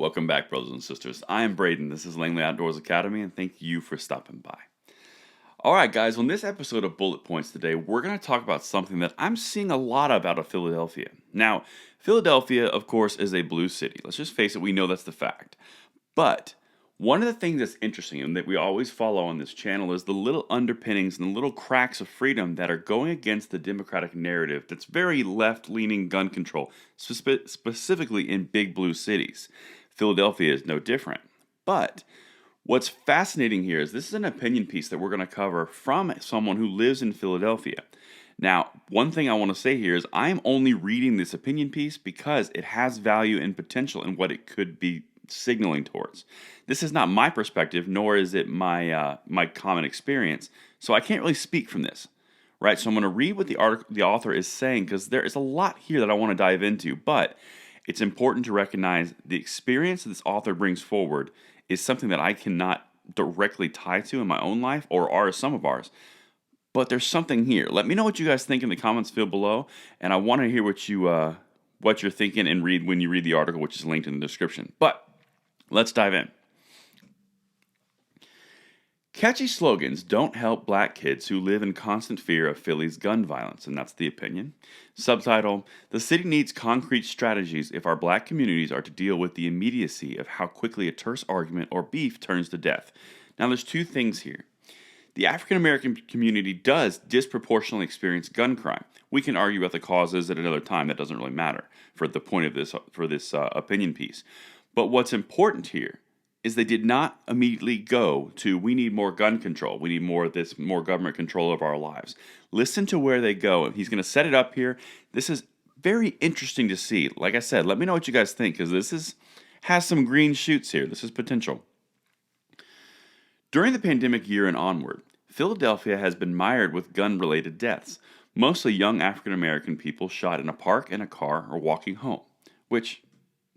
Welcome back, brothers and sisters. I am Braden. This is Langley Outdoors Academy, and thank you for stopping by. All right, guys, on this episode of Bullet Points today, we're going to talk about something that I'm seeing a lot of out of Philadelphia. Now, Philadelphia, of course, is a blue city. Let's just face it, we know that's the fact. But one of the things that's interesting and that we always follow on this channel is the little underpinnings and the little cracks of freedom that are going against the Democratic narrative that's very left-leaning gun control, specifically in big blue cities. Philadelphia is no different. But what's fascinating here is this is an opinion piece that we're going to cover from someone who lives in Philadelphia. Now, one thing I want to say here is I'm only reading this opinion piece because it has value and potential in what it could be signaling towards. This is not my perspective, nor is it my common experience, so I can't really speak from this, right? So I'm going to read what the author is saying because there is a lot here that I want to dive into, but it's important to recognize the experience that this author brings forward is something that I cannot directly tie to in my own life or are some of ours. But there's something here. Let me know what you guys think in the comments field below, and I want to hear what you're thinking and read when you read the article, which is linked in the description. But let's dive in. Catchy slogans don't help black kids who live in constant fear of Philly's gun violence, and that's the opinion. Subtitle: The city needs concrete strategies if our black communities are to deal with the immediacy of how quickly a terse argument or beef turns to death. Now, there's two things here. The African American community does disproportionately experience gun crime. We can argue about the causes at another time. That doesn't really matter for the point of this opinion piece. But what's important here is they did not immediately go to, we need more gun control. We need more of this, more government control of our lives. Listen to where they go. He's going to set it up here. This is very interesting to see. Like I said, let me know what you guys think, because this has some green shoots here. This is potential. During the pandemic year and onward, Philadelphia has been mired with gun-related deaths, mostly young African American people shot in a park, in a car, or walking home, which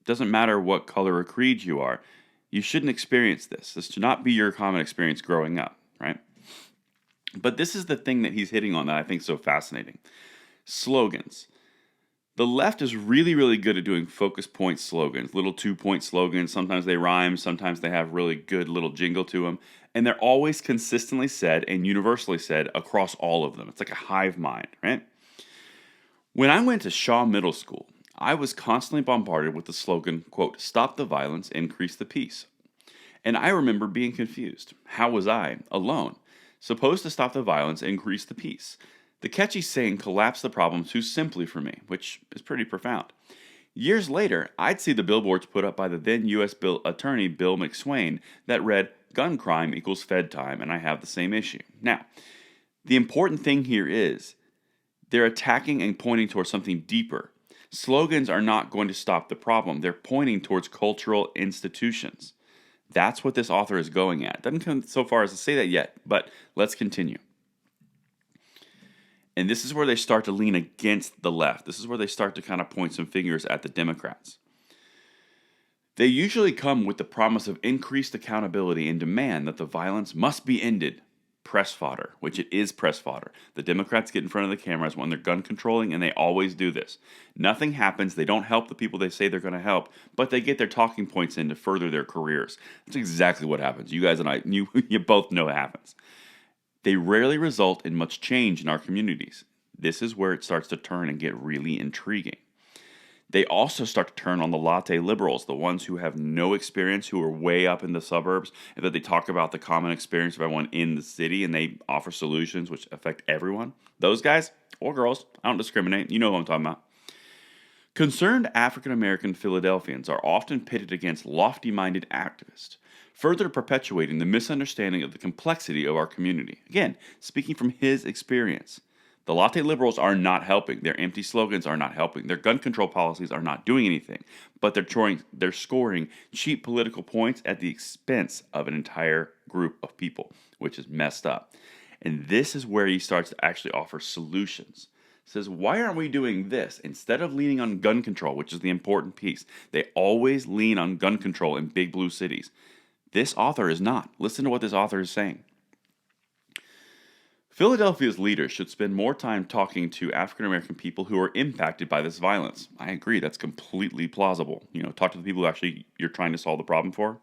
doesn't matter what color or creed you are. You shouldn't experience this. This should not be your common experience growing up, right? But this is the thing that he's hitting on that I think is so fascinating. Slogans. The left is really, really good at doing focus point slogans, little 2-point slogans. Sometimes they rhyme, sometimes they have really good little jingle to them. And they're always consistently said and universally said across all of them. It's like a hive mind, right? When I went to Shaw Middle School, I was constantly bombarded with the slogan, quote, "Stop the violence, increase the peace." And I remember being confused. How was I, alone, supposed to stop the violence, increase the peace? The catchy saying collapsed the problem too simply for me, which is pretty profound. Years later, I'd see the billboards put up by the then U.S. Attorney Bill McSwain that read, "Gun crime equals Fed time," and I have the same issue. Now, the important thing here is they're attacking and pointing towards something deeper. Slogans are not going to stop the problem. They're pointing towards cultural institutions. That's what this author is going at. Doesn't come so far as to say that yet, but let's continue. And this is where they start to lean against the left. This is where they start to kind of point some fingers at the Democrats. They usually come with the promise of increased accountability and demand that the violence must be ended. Press fodder, which it is press fodder. The Democrats get in front of the cameras when they're gun controlling, and they always do this. Nothing happens. They don't help the people they say they're going to help, but they get their talking points in to further their careers. That's exactly what happens. You guys and I, you both know it happens. They rarely result in much change in our communities. This is where it starts to turn and get really intriguing. They also start to turn on the Latte liberals, the ones who have no experience, who are way up in the suburbs, and that they talk about the common experience of everyone in the city, and they offer solutions which affect everyone. Those guys, or girls, I don't discriminate, you know who I'm talking about. Concerned African American Philadelphians are often pitted against lofty-minded activists, further perpetuating the misunderstanding of the complexity of our community. Again, speaking from his experience. The Latte liberals are not helping. Their empty slogans are not helping. Their gun control policies are not doing anything. But they're scoring cheap political points at the expense of an entire group of people, which is messed up. And this is where he starts to actually offer solutions. He says, why aren't we doing this? Instead of leaning on gun control, which is the important piece, they always lean on gun control in big blue cities. This author is not. Listen to what this author is saying. Philadelphia's leaders should spend more time talking to African American people who are impacted by this violence. I agree, that's completely plausible. Talk to the people who actually you're trying to solve the problem for.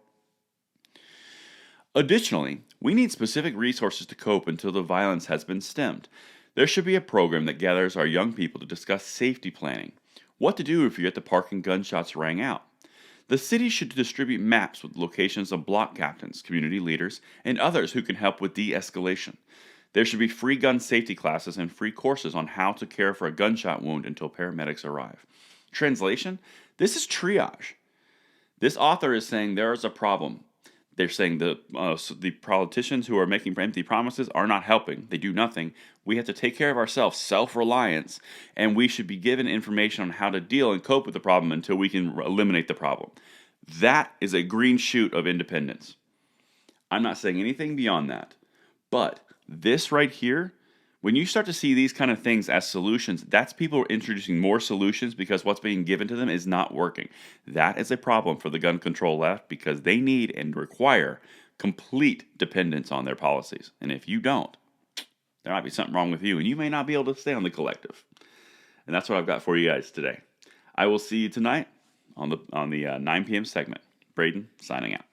Additionally, we need specific resources to cope until the violence has been stemmed. There should be a program that gathers our young people to discuss safety planning, what to do if you're at the park and gunshots rang out. The city should distribute maps with locations of block captains, community leaders, and others who can help with de escalation. There should be free gun safety classes and free courses on how to care for a gunshot wound until paramedics arrive. Translation: this is triage. This author is saying there is a problem. They're saying the politicians who are making empty promises are not helping. They do nothing. We have to take care of ourselves, self-reliance, and we should be given information on how to deal and cope with the problem until we can eliminate the problem. That is a green shoot of independence. I'm not saying anything beyond that. But this right here, when you start to see these kind of things as solutions, that's people introducing more solutions because what's being given to them is not working. That is a problem for the gun control left because they need and require complete dependence on their policies. And if you don't, there might be something wrong with you, and you may not be able to stay on the collective. And that's what I've got for you guys today. I will see you tonight on the 9 p.m. segment. Braden, signing out.